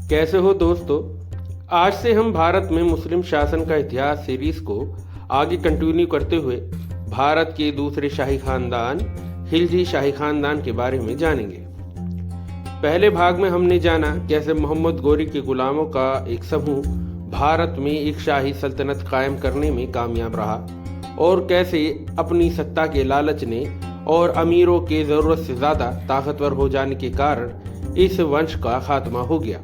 कैसे हो दोस्तों। आज से हम भारत में मुस्लिम शासन का इतिहास सीरीज को आगे कंटिन्यू करते हुए भारत के दूसरे शाही खानदान खिलजी शाही खानदान के बारे में जानेंगे। पहले भाग में हमने जाना कैसे मोहम्मद गोरी के गुलामों का एक समूह भारत में एक शाही सल्तनत कायम करने में कामयाब रहा और कैसे अपनी सत्ता के लालच ने और अमीरों के ज़रूरत से ज़्यादा ताकतवर हो जाने के कारण इस वंश का खात्मा हो गया।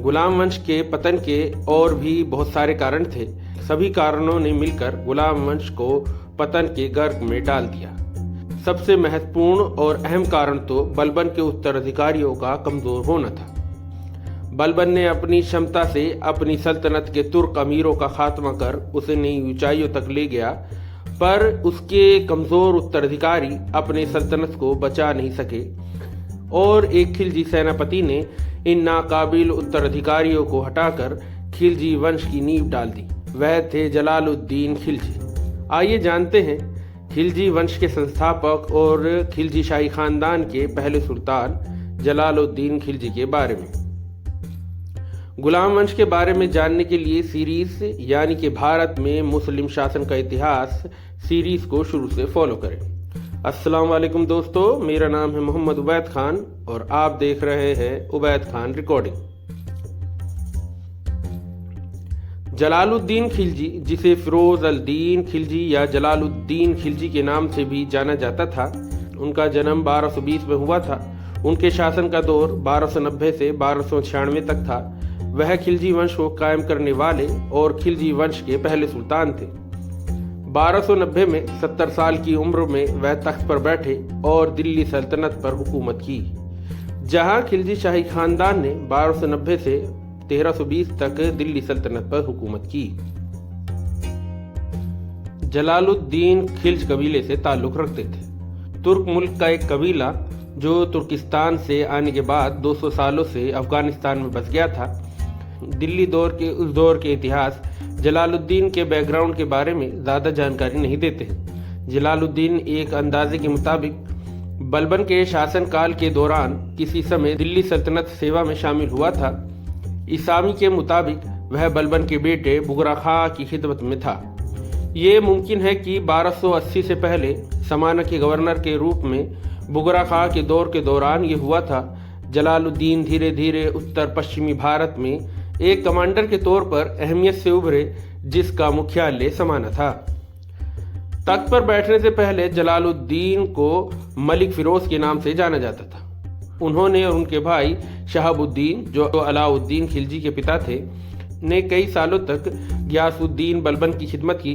गुलाम वंश के पतन के और भी बहुत सारे कारण थे। सभी कारणों ने मिलकर गुलाम वंश को पतन के गर्क में डाल दिया। सबसे महत्वपूर्ण और अहम कारण तो बलबन के उत्तराधिकारियों का कमजोर होना था। बलबन ने अपनी क्षमता से अपनी सल्तनत के तुर्क अमीरों का खात्मा कर उसे नई ऊंचाइयों तक ले गया, पर उसके कमजोर उत्तराधिकारी अपने सल्तनत को बचा नहीं सके और एक खिलजी सेनापति ने इन नाकाबिल उत्तराधिकारियों को हटाकर खिलजी वंश की नींव डाल दी। वह थे जलालुद्दीन खिलजी। आइए जानते हैं खिलजी वंश के संस्थापक और खिलजी शाही खानदान के पहले सुल्तान जलालुद्दीन खिलजी के बारे में। गुलाम वंश के बारे में जानने के लिए सीरीज यानी कि भारत में मुस्लिम शासन का इतिहास सीरीज को शुरू से फॉलो करें। अस्सलाम वालेकुम दोस्तों, मेरा नाम है मोहम्मद उबैद खान और आप देख रहे हैं उबैद खान रिकॉर्डिंग। जलालुद्दीन खिलजी, जिसे फिरोज अल दीन खिलजी या जलालुद्दीन खिलजी के नाम से भी जाना जाता था, उनका जन्म 1220 में हुआ था। उनके शासन का दौर 1290 से 1296 तक था। वह खिलजी वंश को कायम करने वाले और खिलजी वंश के पहले सुल्तान थे। 1290 में 70 साल की उम्र में वह तख्त पर बैठे और दिल्ली सल्तनत पर हुकूमत की, जहां खिलजी शाही खानदान ने 1290 से 1320 तक दिल्ली सल्तनत पर हुकूमत की। जलालुद्दीन खिल्ज कबीले से ताल्लुक रखते थे। तुर्क मुल्क का एक कबीला जो तुर्किस्तान से आने के बाद 200 सालों से अफगानिस्तान में बस गया था। दिल्ली उस दौर के इतिहास जलालुद्दीन के बैकग्राउंड के बारे में ज़्यादा जानकारी नहीं देते हैं। जलालुद्दीन एक अंदाजे के मुताबिक बलबन के शासनकाल के दौरान किसी समय दिल्ली सल्तनत सेवा में शामिल हुआ था। ईसामी के मुताबिक वह बलबन के बेटे बुगरा खां की खिदमत में था। ये मुमकिन है कि 1280 से पहले समाना के गवर्नर के रूप में बुगरा खां के दौर के दौरान ये हुआ था। जलालुद्दीन धीरे धीरे उत्तर पश्चिमी भारत में एक कमांडर के तौर पर अहमियत से उभरे, जिसका मुख्यालय समाना था। तख्त पर बैठने से पहले जलालुद्दीन को मलिक फिरोज के नाम से जाना जाता था। उन्होंने और उनके भाई शहाबुद्दीन, जो अलाउद्दीन खिलजी के पिता थे, ने कई सालों तक गियासुद्दीन बलबन की खिदमत की।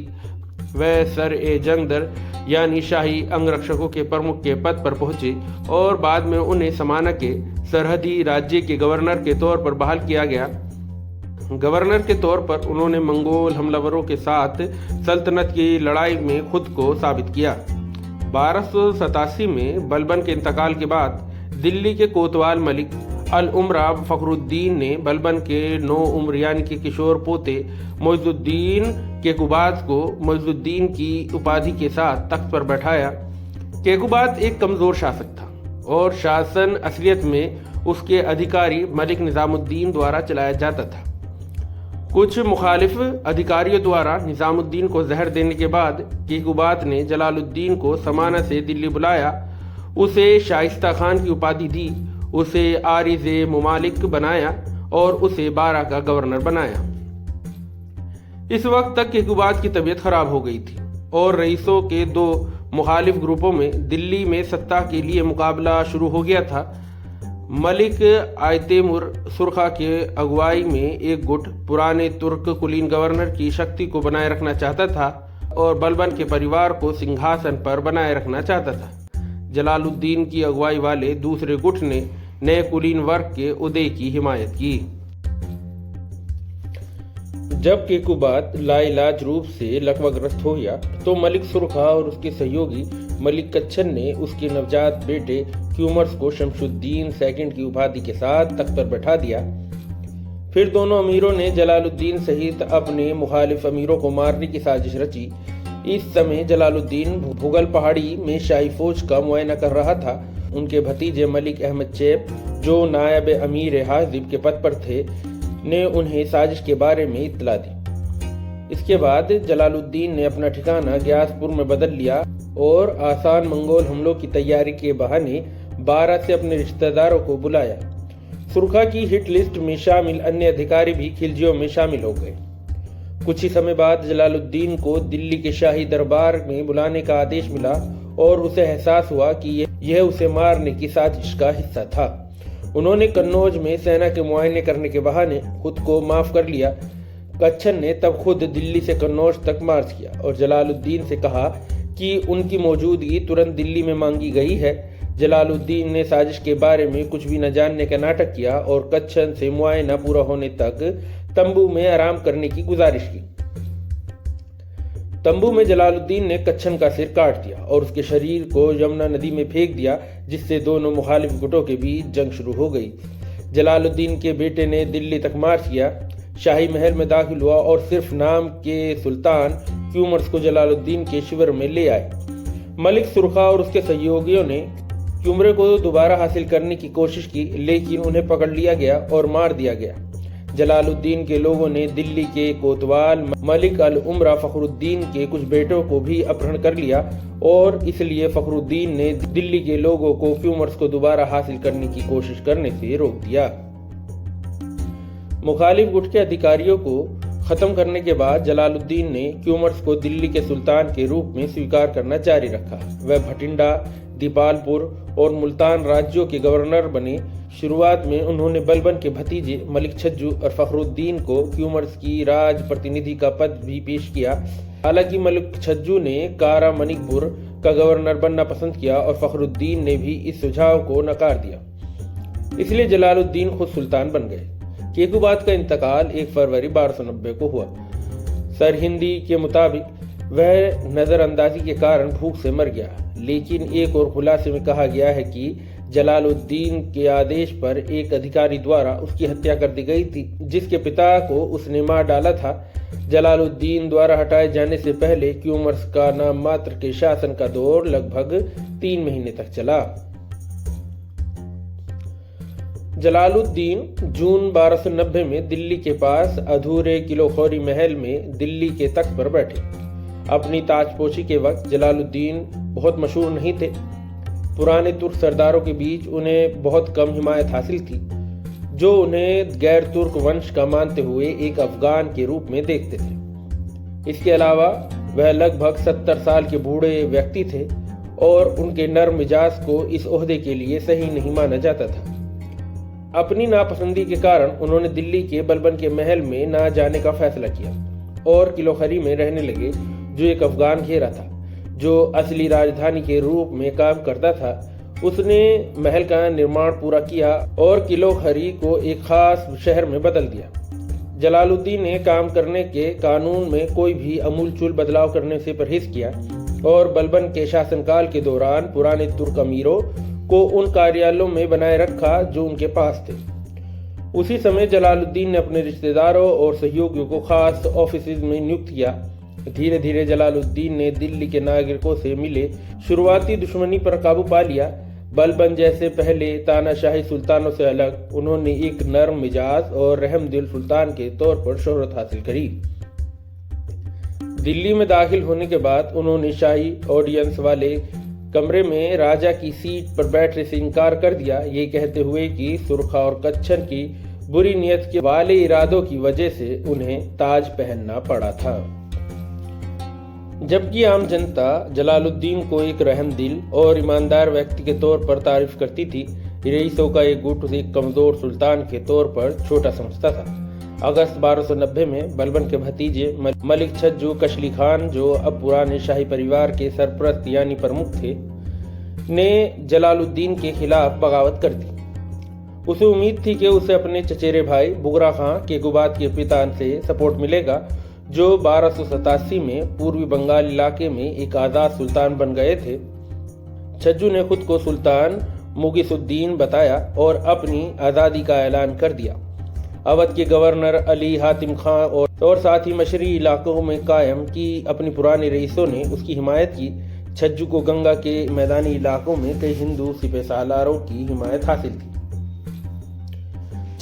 वह सर-ए-जंगदर यानी शाही अंगरक्षकों के प्रमुख के पद पर पहुंचे और बाद में उन्हें समाना के सरहदी राज्य के गवर्नर के तौर पर बहाल किया गया। गवर्नर के तौर पर उन्होंने मंगोल हमलावरों के साथ सल्तनत की लड़ाई में खुद को साबित किया। 1287 में बलबन के इंतकाल के बाद दिल्ली के कोतवाल मलिक अल उमरा फखरुद्दीन ने बलबन के 9 उम्र यानी कि किशोर पोते मोइजुद्दीन केकुबाद को मोइजुद्दीन की उपाधि के साथ तख्त पर बैठाया। केकुबाद एक कमजोर शासक था और शासन असलियत में उसके अधिकारी मलिक निजामुद्दीन द्वारा चलाया जाता था। कुछ मुखालिफ अधिकारियों द्वारा निजामुद्दीन को जहर देने के बाद केकुबाद ने जलालुद्दीन को समाना से दिल्ली बुलाया, उसे शाइस्ता खान की उपाधि दी, उसे आरिज़े मुमालिक बनाया और उसे बारा का गवर्नर बनाया। इस वक्त तक केकुबाद की तबीयत खराब हो गई थी और रईसों के 2 मुखालिफ ग्रुपों में दिल्ली में सत्ता के लिए मुकाबला शुरू हो गया था। मलिक आयतेमुर सुरखा के अगुवाई में एक गुट पुराने तुर्क कुलीन गवर्नर की शक्ति को बनाए रखना चाहता था और बलबन के परिवार को सिंहासन पर बनाए रखना चाहता था। जलालुद्दीन की अगुवाई वाले दूसरे गुट ने नए कुलीन वर्ग के उदय की हिमायत की। जब केकुबाद लाइलाज रूप से लकवाग्रस्त हो गया तो मलिक सुरखा और उसके सहयोगी मलिक कच्छन ने उसके नवजात बेटे क्यूमर्स को शमशुद्दीन सेकंड की उपाधि के साथ तख्त पर बैठा दिया। फिर दोनों अमीरों ने जलालुद्दीन सहित अपने मुखालिफ अमीरों को मारने की साजिश रची। इस समय जलालुद्दीन भुगल पहाड़ी में शाही फौज का मुआयना कर रहा था। उनके भतीजे मलिक अहमद चैप जो नायब अमीर हाजिब के पद पर थे, ने उन्हें साजिश के बारे में इत्तला दी। इसके बाद जलालुद्दीन ने अपना ठिकाना ग्यासपुर में बदल लिया और आसान मंगोल हमलों की तैयारी के बहाने 12 से अपने रिश्तेदारों को बुलाया। सुरखा की हिट लिस्ट में शामिल अन्य अधिकारी भी खिलजियों में शामिल हो गए। कुछ ही समय बाद जलालुद्दीन को दिल्ली के शाही दरबार में बुलाने का आदेश मिला और उसे एहसास हुआ कि यह उसे मारने की साजिश का हिस्सा था। उन्होंने कन्नौज में सेना के मुआयने करने के बहाने खुद को माफ कर लिया। कच्छन ने तब खुद दिल्ली से कन्नौज तक मार्च किया और जलालुद्दीन से कहा कि उनकी मौजूदगी तुरंत दिल्ली में मांगी गई है। जलालुद्दीन ने साजिश के बारे में कुछ भी न जानने का नाटक किया और कच्छन से मुआयना पूरा होने तक तंबू में आराम करने की गुजारिश की। तंबू में जलालुद्दीन ने कच्छन का सिर काट दिया और उसके शरीर को यमुना नदी में फेंक दिया, जिससे दोनों मुखालिफ गुटों के बीच जंग शुरू हो गई। जलालुद्दीन के बेटे ने दिल्ली तक मार्च किया, शाही महल में दाखिल हुआ और सिर्फ नाम के सुल्तान क्यूमर्स को जलालुद्दीन के शिविर में ले आए। मलिक सुरखा और उसके सहयोगियों ने क्यूमरे को दोबारा हासिल करने की कोशिश की, लेकिन उन्हें पकड़ लिया गया और मार दिया गया। जलालुद्दीन के लोगों ने दिल्ली के कोतवाल मलिक अल उमरा फखरुद्दीन के कुछ बेटों को भी अपहरण कर लिया और इसलिए फखरुद्दीन ने दिल्ली के लोगों को क्यूमर्स को दोबारा हासिल करने की कोशिश करने से रोक दिया। मुखालिफ गुट के अधिकारियों को खत्म करने के बाद जलालुद्दीन ने क्यूमर्स को दिल्ली के सुल्तान के रूप में स्वीकार करना जारी रखा। वह भटिंडा, दीपालपुर और मुल्तान राज्यों के गवर्नर बने। शुरुआत में उन्होंने बलबन के भतीजे मलिक छज्जू और फखरुद्दीन को क्यूमर्स की राज प्रतिनिधि का पद भी पेश किया। हालांकि मलिक छज्जू ने कारा मणिकपुर का गवर्नर बनना पसंद किया और फखरुद्दीन ने भी इस सुझाव को नकार दिया। इसलिए जलालुद्दीन खुद सुल्तान बन गए। केकूबाद का इंतकाल 1 फरवरी 1290 को हुआ। सरहिंदी के मुताबिक वह नजरअंदाजी के कारण भूख से मर गया, लेकिन एक और खुलासे में कहा गया है कि जलालुद्दीन के आदेश पर एक अधिकारी द्वारा उसकी हत्या कर दी गई थी, जिसके पिता को उसने मार डाला था। जलालुद्दीन द्वारा हटाए जाने से पहले क्यूमर्स का नाम मात्र के शासन का दौर लगभग 3 महीने तक चला। जलालुद्दीन जून 1290 में दिल्ली के पास अधूरे किलोखोरी महल में दिल्ली के तख्त पर बैठे। अपनी ताजपोशी के वक्त जलालुद्दीन बहुत मशहूर नहीं थे। पुराने तुर्क सरदारों के बीच उन्हें बहुत कम हिमायत हासिल थी, जो उन्हें गैर तुर्क वंश का मानते हुए एक अफगान के रूप में देखते थे। इसके अलावा वह लगभग 70 साल के बूढ़े व्यक्ति थे और उनके नर्म मिजाज को इस ओहदे के लिए सही नहीं माना जाता था। अपनी नापसंदी के कारण उन्होंने दिल्ली के बलबन के महल में न जाने का फैसला किया और किलोखरी में रहने लगे, जो एक अफगान घेरा था, जो असली राजधानी के रूप में काम करता था। उसने महल का निर्माण पूरा किया और किलोखरी को एक खास शहर में बदल दिया। जलालुद्दीन ने काम करने के कानून में कोई भी अमूलचूल बदलाव करने से परहेज किया और बलबन के शासनकाल के दौरान पुराने तुर्क अमीरों को उन कार्यालयों में बनाए रखा जो उनके पास थे। उसी समय जलालुद्दीन ने अपने रिश्तेदारों और सहयोगियों को खास ऑफिस में नियुक्त किया। धीरे धीरे जलालुद्दीन ने दिल्ली के नागरिकों से मिले शुरुआती दुश्मनी पर काबू पा लिया। बलबन जैसे पहले तानाशाही सुल्तानों से अलग उन्होंने एक नर्म मिजाज और रहमदिल सुल्तान के तौर पर शोहरत हासिल करी। दिल्ली में दाखिल होने के बाद उन्होंने शाही ऑडियंस वाले कमरे में राजा की सीट पर बैठने से इनकार कर दिया, ये कहते हुए कि सुरखा और कच्छन की बुरी नीयत के वाले इरादों की वजह से उन्हें ताज पहनना पड़ा था। जबकि आम जनता जलालुद्दीन को एक रहमदिल और ईमानदार व्यक्ति के तौर पर तारीफ करती थी, रईसों का एक गुट उसे एक कमजोर सुल्तान के तौर पर छोटा समझता था। अगस्त 1290 में बलबन के भतीजे मलिक छज्जू कशली खान, जो अब पुराने शाही परिवार के सरप्रस्त यानी प्रमुख थे, ने जलालुद्दीन के खिलाफ बगावत कर दी। उसे उम्मीद थी कि उसे अपने चचेरे भाई बुगरा खां केकूबाद के पिता से सपोर्ट मिलेगा, जो 1287 में पूर्वी बंगाल इलाके में एक आज़ाद सुल्तान बन गए थे। छज्जू ने खुद को सुल्तान मुगिसुद्दीन बताया और अपनी आज़ादी का ऐलान कर दिया। अवध के गवर्नर अली हातिम खां और साथ ही मशरकी इलाकों में कायम की अपनी पुराने रईसों ने उसकी हिमायत की। छज्जू को गंगा के मैदानी इलाकों में कई हिंदू सिपह सालारों की हिमायत हासिल थी।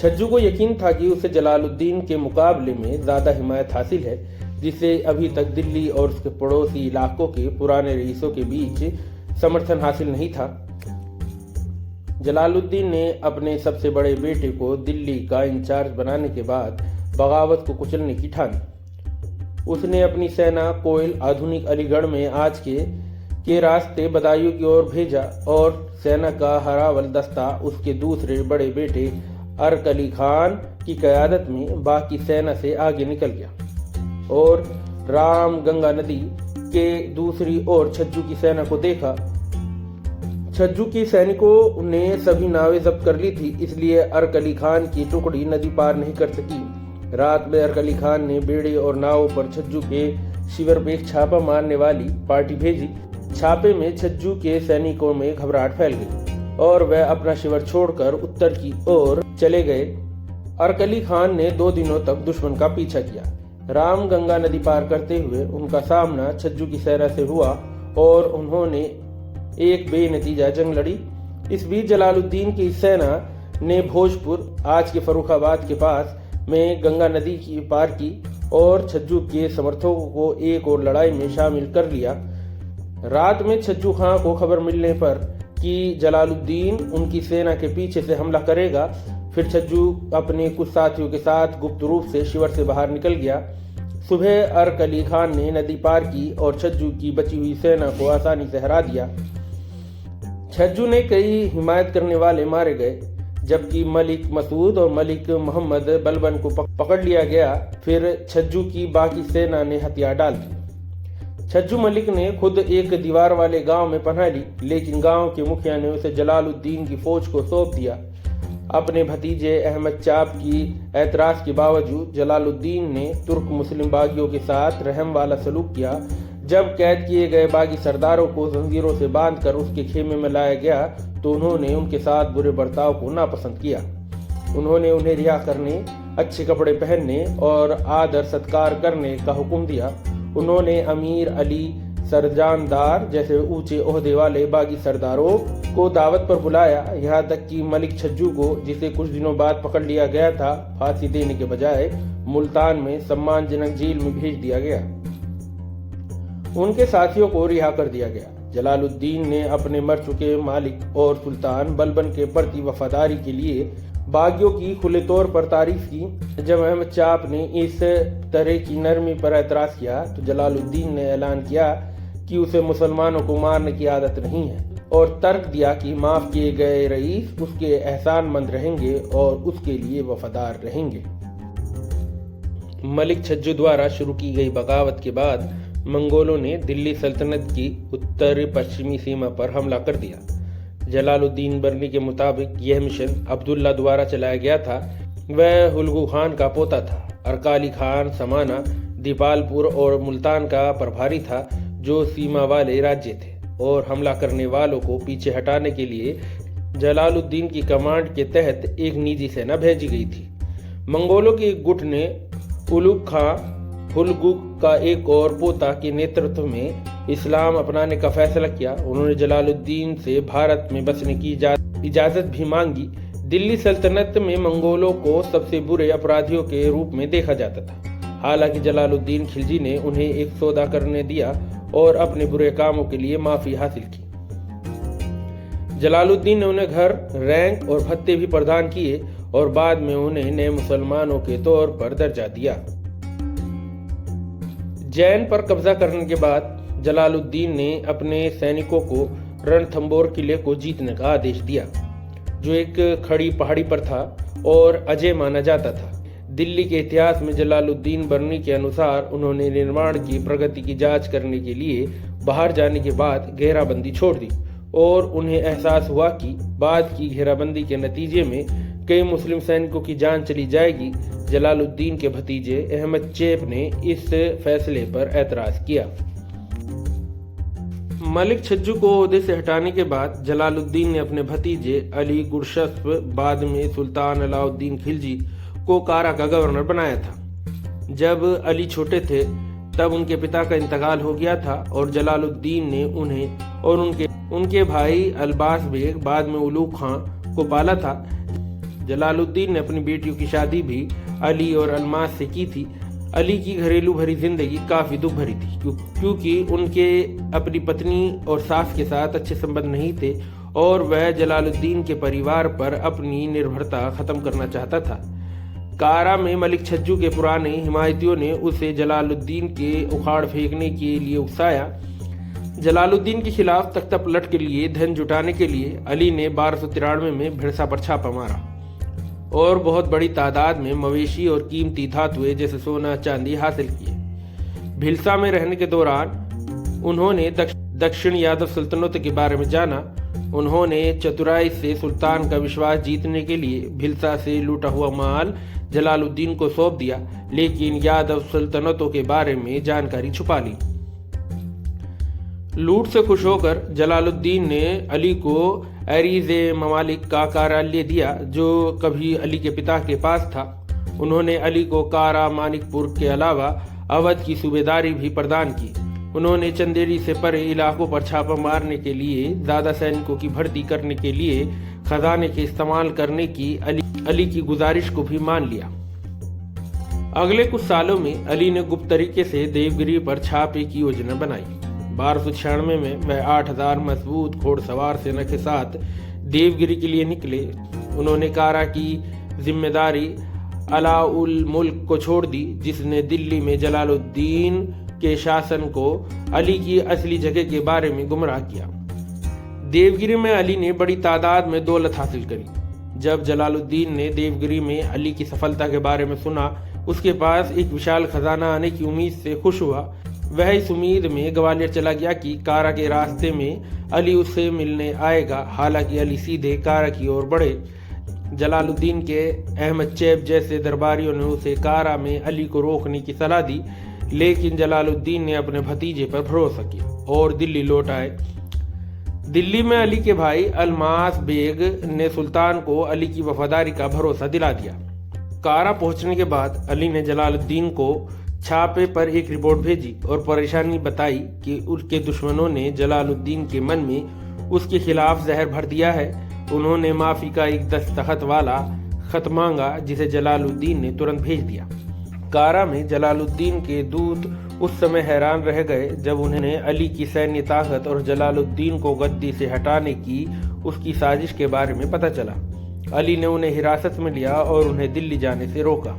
छज्जू को यकीन था कि उसे जलालुद्दीन के मुकाबले में ज़्यादा हिमायत हासिल है, जिसे अभी तक दिल्ली और उसके पड़ोसी इलाकों के पुराने रईसों के बीच समर्थन हासिल नहीं था। जलालुद्दीन ने अपने सबसे बड़े बेटे को दिल्ली का इंचार्ज बनाने के बाद बगावत को कुचलने की ठानी। उसने अपनी सेना कोयल आधुनिक अलीगढ़ में आज के रास्ते बदायूं की ओर भेजा और सेना का हरावल दस्ता उसके दूसरे बड़े बेटे अर्क अली खान की क़यादत में बाकी सेना से आगे निकल गया और राम गंगा नदी के दूसरी ओर छज्जू की सेना को देखा। छज्जू की सैनिकों ने सभी नावें जब्त कर ली थी, इसलिए अर्क अली खान की टुकड़ी नदी पार नहीं कर सकी। रात में अर्क अली खान ने बेड़े और नावों पर छज्जू के शिविर पे छापा मारने वाली पार्टी भेजी। छापे में छज्जू के सैनिकों में घबराहट फैल गई और वह अपना शिविर छोड़कर उत्तर की ओर चले गए। अर्क अली खान ने 2 दिनों तक दुश्मन का पीछा किया। राम गंगा नदी पार करते हुए उनका सामना छज्जू की सेना से हुआ और उन्होंने एक बेनतीजा जंग लड़ी। इस बीच जलालुद्दीन की सेना ने भोजपुर, आज के फर्रुखाबाद के पास में गंगा नदी की पार की और छज्जू के समर्थकों को एक और लड़ाई में शामिल कर लिया। रात में छज्जू खां को खबर मिलने पर कि जलालुद्दीन उनकी सेना के पीछे से हमला करेगा, फिर छज्जू अपने कुछ साथियों के साथ गुप्त रूप से शिविर से बाहर निकल गया। सुबह अर्क अली खान ने नदी पार की और छज्जू की बची हुई सेना को आसानी से हरा दिया। छज्जू ने कई हिमायत करने वाले मारे गए, जबकि मलिक मसूद और मलिक मोहम्मद बलबन को पकड़ लिया गया। फिर छज्जू की बाकी सेना ने हथियार डाल दिए। छज्जू मलिक ने खुद एक दीवार वाले गांव में पनाह ली, लेकिन गांव के मुखिया ने उसे जलालुद्दीन की फौज को सौंप दिया। अपने भतीजे अहमद चाप की एतराज के बावजूद जलालुद्दीन ने तुर्क मुस्लिम बागियों के साथ रहम वाला सलूक किया। जब कैद किए गए बागी सरदारों को जंजीरों से बांधकर उसके खेमे में लाया गया तो उन्होंने उनके साथ बुरे बर्ताव को नापसंद किया। उन्होंने उन्हें रिहा करने, अच्छे कपड़े पहनने और आदर सत्कार करने का हुक्म दिया। उन्होंने अमीर अली सरजानदार जैसे ऊंचे ओहदे वाले बागी सरदारों को दावत पर बुलाया। यहाँ तक कि मलिक छज्जू को, जिसे कुछ दिनों बाद पकड़ लिया गया था, फांसी देने के बजाय मुल्तान में सम्मानजनक जेल में भेज दिया गया। उनके साथियों को रिहा कर दिया गया। जलालुद्दीन ने अपने मर चुके मालिक और सुल्तान बलबन के प्रति वफादारी के लिए बागियों की खुले तौर पर तारीफ की। जब अहमद चाप ने इस तरह की नरमी पर एतराज किया तो जलालुद्दीन ने ऐलान किया कि उसे मुसलमानों को मारने की आदत नहीं है और तर्क दिया कि माफ किए गए रईस उसके एहसानमंद रहेंगे और उसके लिए वफादार रहेंगे। मलिक छज्जू द्वारा शुरू की गई बगावत के बाद मंगोलों ने दिल्ली सल्तनत की उत्तर पश्चिमी सीमा पर हमला कर दिया। जलालुद्दीन बर्नी के मुताबिक यह मिशन अब्दुल्ला द्वारा चलाया गया था। वह हुलगू खान का पोता था। अर्काली खान समाना, दीपालपुर और मुल्तान का प्रभारी था, जो सीमा वाले राज्य थे, और हमला करने वालों को पीछे हटाने के लिए जलालुद्दीन की कमांड के तहत एक निजी सेना भेजी गई थी। मंगोलों के एक गुट ने उलुग खां, हुलगू का एक और पोता के नेतृत्व में इस्लाम अपनाने का फैसला किया। उन्होंने जलालुद्दीन से भारत में बसने की इजाज़त भी मांगी। दिल्ली सल्तनत में मंगोलों को सबसे बुरे अपराधियों के रूप में देखा जाता था। हालांकि जलालुद्दीन खिलजी ने उन्हें एक सौदा करने दिया और अपने बुरे कामों के लिए माफ़ी हासिल की। जलालुद्दीन ने उन्हें घर, रैंक और भत्ते भी प्रदान किए और बाद में उन्हें नए मुसलमानों के तौर पर दर्जा दिया। जैन पर कब्जा करने के बाद जलालुद्दीन ने अपने सैनिकों को रणथंबोर किले को जीतने का आदेश दिया, जो एक खड़ी पहाड़ी पर था और अजय माना जाता था। दिल्ली के इतिहास में जलालुद्दीन बर्नी के अनुसार उन्होंने निर्माण की प्रगति की जांच करने के लिए बाहर जाने के बाद घेराबंदी छोड़ दी और उन्हें एहसास हुआ कि बाद की घेराबंदी के नतीजे में कई मुस्लिम सैनिकों की जान चली जाएगी। जलालुद्दीन के भतीजे अहमद चेप ने इस फैसले पर एतराज किया। मलिक छज्जू को ओहदे से हटाने के बाद जलालुद्दीन ने अपने भतीजे अली गुरशस्प, बाद में सुल्तान अलाउद्दीन खिलजी, को कारा का गवर्नर बनाया था। जब अली छोटे थे तब उनके पिता का इंतकाल हो गया था और जलालुद्दीन ने उन्हें और उनके भाई अल्बास बेग, बाद में उलूग खां, को पाला था। जलालुद्दीन ने अपनी बेटियों की शादी भी अली और अलमास से की थी। अली की घरेलू भरी जिंदगी काफ़ी दुख भरी थी, क्योंकि उनके अपनी पत्नी और सास के साथ अच्छे संबंध नहीं थे और वह जलालुद्दीन के परिवार पर अपनी निर्भरता ख़त्म करना चाहता था। कारा में मलिक छज्जू के पुराने हिमायतियों ने उसे जलालुद्दीन के उखाड़ फेंकने के लिए उकसाया। जलालुद्दीन के खिलाफ तख्ता पलट के लिए धन जुटाने के लिए अली ने 1293 में भिड़सा पर छापा मारा और बहुत बड़ी तादाद में मवेशी और कीमती धातुएं जैसे सोना चांदी हासिल किए। भिलसा में रहने के दौरान उन्होंने दक्षिण यादव सल्तनत के बारे में जाना। उन्होंने चतुराई से सुल्तान का विश्वास जीतने के लिए भिलसा से लूटा हुआ माल जलालुद्दीन को सौंप दिया, लेकिन यादव सल्तनतों के बारे में जानकारी छुपा ली। लूट से खुश होकर जलालुद्दीन ने अली को एरीज ममालिक का कार्यालय दिया, जो कभी अली के पिता के पास था। उन्होंने अली को कारा मानिकपुर के अलावा अवध की सूबेदारी भी प्रदान की। उन्होंने चंदेरी से परे इलाकों पर छापा मारने के लिए, ज़्यादा सैनिकों की भर्ती करने के लिए खजाने के इस्तेमाल करने की अली की गुजारिश को भी मान लिया। अगले कुछ सालों में अली ने गुप्त तरीके से देवगिरी पर छापे की योजना बनाई। 1296 में वह 8000 मजबूत घोड़सवार सेना के साथ देवगिरी के लिए निकले। उन्होंने कारा की जिम्मेदारी अलाउल मुल्क को छोड़ दी, जिसने दिल्ली में जलालुद्दीन के शासन को अली की असली जगह के बारे में गुमराह किया। देवगिरी में अली ने बड़ी तादाद में दौलत हासिल करी। जब जलालुद्दीन ने देवगिरी में अली की सफलता के बारे में सुना, उसके पास एक विशाल खजाना आने की उम्मीद से खुश हुआ। वह इस उम्मीद में ग्वालियर चला गया कि कारा के रास्ते में अली उससे मिलने आएगा। हालांकि अली सीधे कारा की ओर बढ़े। जलालुद्दीन के अहमद चैप जैसे दरबारियों ने उसे कारा में अली को रोकने की सलाह दी, लेकिन जलालुद्दीन ने अपने भतीजे पर भरोसा किया और दिल्ली लौट आए। दिल्ली में अली के भाई अलमास बेग ने सुल्तान को अली की वफादारी का भरोसा दिला दिया। कारा पहुंचने के बाद अली ने जलालुद्दीन को छापे पर एक रिपोर्ट भेजी और परेशानी बताई कि उसके दुश्मनों ने जलालुद्दीन के मन में उसके खिलाफ जहर भर दिया है। उन्होंने माफ़ी का एक दस्तखत वाला खत मांगा, जिसे जलालुद्दीन ने तुरंत भेज दिया। कारा में जलालुद्दीन के दूत उस समय हैरान रह गए जब उन्हें अली की सैन्य ताकत और जलालुद्दीन को गद्दी से हटाने की उसकी साजिश के बारे में पता चला। अली ने उन्हें हिरासत में लिया और उन्हें दिल्ली जाने से रोका।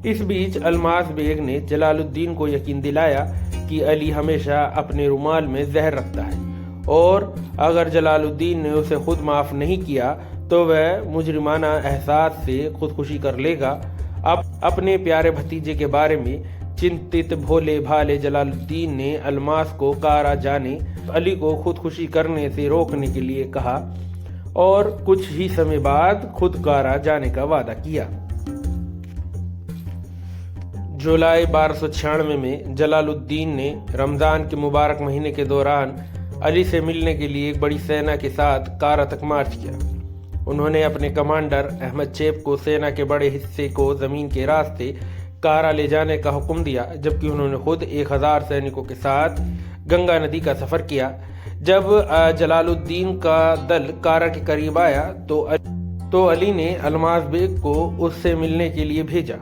इस बीच अलमास बेग ने जलालुद्दीन को यकीन दिलाया कि अली हमेशा अपने रुमाल में जहर रखता है और अगर जलालुद्दीन ने उसे खुद माफ नहीं किया तो वह मुजरिमाना एहसास से खुदकुशी कर लेगा। अब अपने प्यारे भतीजे के बारे में चिंतित भोले भाले जलालुद्दीन ने अलमास को कारा जाने अली को खुदकुशी करने से रोकने के लिए कहा और कुछ ही समय बाद खुद कारा जाने का वादा किया। जुलाई 1296 में जलालुद्दीन ने रमज़ान के मुबारक महीने के दौरान अली से मिलने के लिए एक बड़ी सेना के साथ कारा तक मार्च किया। उन्होंने अपने कमांडर अहमद चैप को सेना के बड़े हिस्से को ज़मीन के रास्ते कारा ले जाने का हुक्म दिया, जबकि उन्होंने खुद 1000 सैनिकों के साथ गंगा नदी का सफ़र किया। जब जलालुद्दीन का दल कारा के करीब आया तो अली ने अलमास बेग को उससे मिलने के लिए भेजा।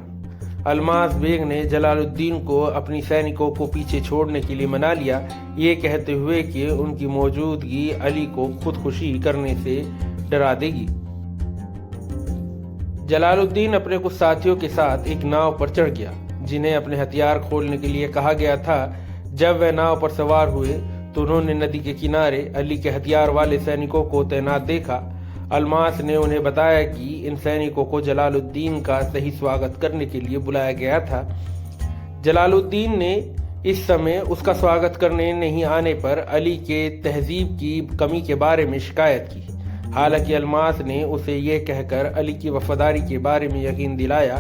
अलमास बेग ने जलालुद्दीन को अपनी सैनिकों को पीछे छोड़ने के लिए मना लिया, ये कहते हुए कि उनकी मौजूदगी अली को खुदकुशी करने से डरा देगी। जलालुद्दीन अपने कुछ साथियों के साथ एक नाव पर चढ़ गया, जिन्हें अपने हथियार खोलने के लिए कहा गया था। जब वह नाव पर सवार हुए तो उन्होंने नदी के किनारे अली के हथियार वाले सैनिकों को तैनात देखा। अलमास ने उन्हें बताया कि इन सैनिकों को जलालुद्दीन का सही स्वागत करने के लिए बुलाया गया था। जलालुद्दीन ने इस समय उसका स्वागत करने नहीं आने पर अली के तहजीब की कमी के बारे में शिकायत की। हालांकि अलमास ने उसे यह कहकर अली की वफादारी के बारे में यकीन दिलाया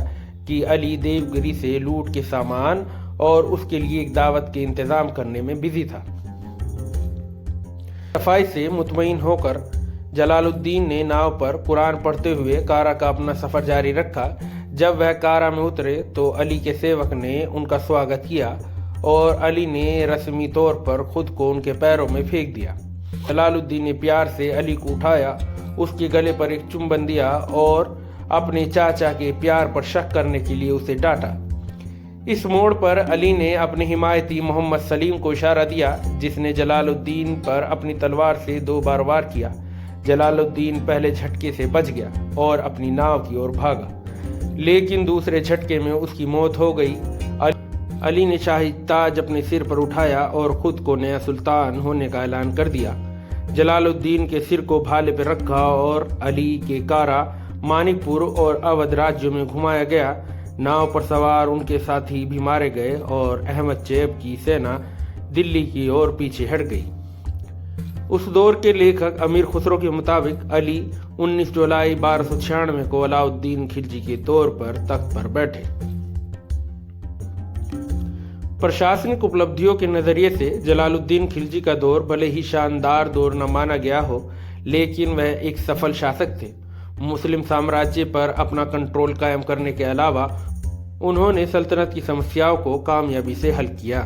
कि अली देवगिरी से लूट के सामान और उसके लिए एक दावत के इंतजाम करने में बिजी था। सफाई से मुतमईन होकर जलालुद्दीन ने नाव पर कुरान पढ़ते हुए कारा का अपना सफ़र जारी रखा। जब वह कारा में उतरे तो अली के सेवक ने उनका स्वागत किया और अली ने रस्मी तौर पर खुद को उनके पैरों में फेंक दिया। जलालुद्दीन ने प्यार से अली को उठाया, उसके गले पर एक चुंबन दिया और अपने चाचा के प्यार पर शक करने के लिए उसे डांटा। इस मोड़ पर अली ने अपने हिमायती मोहम्मद सलीम को इशारा दिया, जिसने जलालुद्दीन पर अपनी तलवार से 2 बार वार किया। जलालुद्दीन पहले झटके से बच गया और अपनी नाव की ओर भागा, लेकिन दूसरे झटके में उसकी मौत हो गई। अली ने शाही ताज अपने सिर पर उठाया और खुद को नया सुल्तान होने का ऐलान कर दिया। जलालुद्दीन के सिर को भाले पर रखा और अली के कारा, मानिकपुर और अवध राज्यों में घुमाया गया। नाव पर सवार उनके साथी भी मारे गए और अहमद चैब की सेना दिल्ली की ओर पीछे हट गई। उस दौर के लेखक अमीर खुसरो के मुताबिक अली 19 जुलाई 1296 को अलाउद्दीन खिलजी के तौर पर तख्त पर बैठे। प्रशासनिक उपलब्धियों के नजरिए से जलालुद्दीन खिलजी का दौर भले ही शानदार दौर न माना गया हो, लेकिन वह एक सफल शासक थे। मुस्लिम साम्राज्य पर अपना कंट्रोल कायम करने के अलावा उन्होंने सल्तनत की समस्याओं को कामयाबी से हल किया।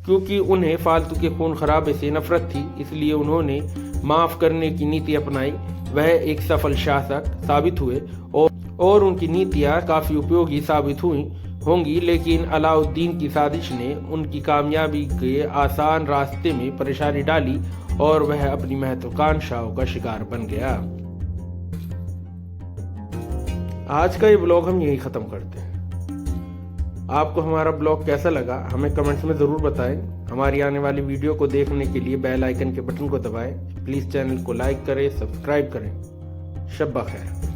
क्योंकि उन्हें फालतू के खून खराबे से नफरत थी, इसलिए उन्होंने माफ करने की नीति अपनाई। वह एक सफल शासक साबित हुए और उनकी नीतियां काफी उपयोगी साबित हुई होंगी, लेकिन अलाउद्दीन की साजिश ने उनकी कामयाबी के आसान रास्ते में परेशानी डाली और वह अपनी महत्वाकांक्षाओं का शिकार बन गया। आज का ये ब्लॉग हम यही खत्म करते हैं। आपको हमारा ब्लॉग कैसा लगा हमें कमेंट्स में ज़रूर बताएं। हमारी आने वाली वीडियो को देखने के लिए बेल आइकन के बटन को दबाएं। प्लीज़ चैनल को लाइक करें, सब्सक्राइब करें। शब्बा खैर।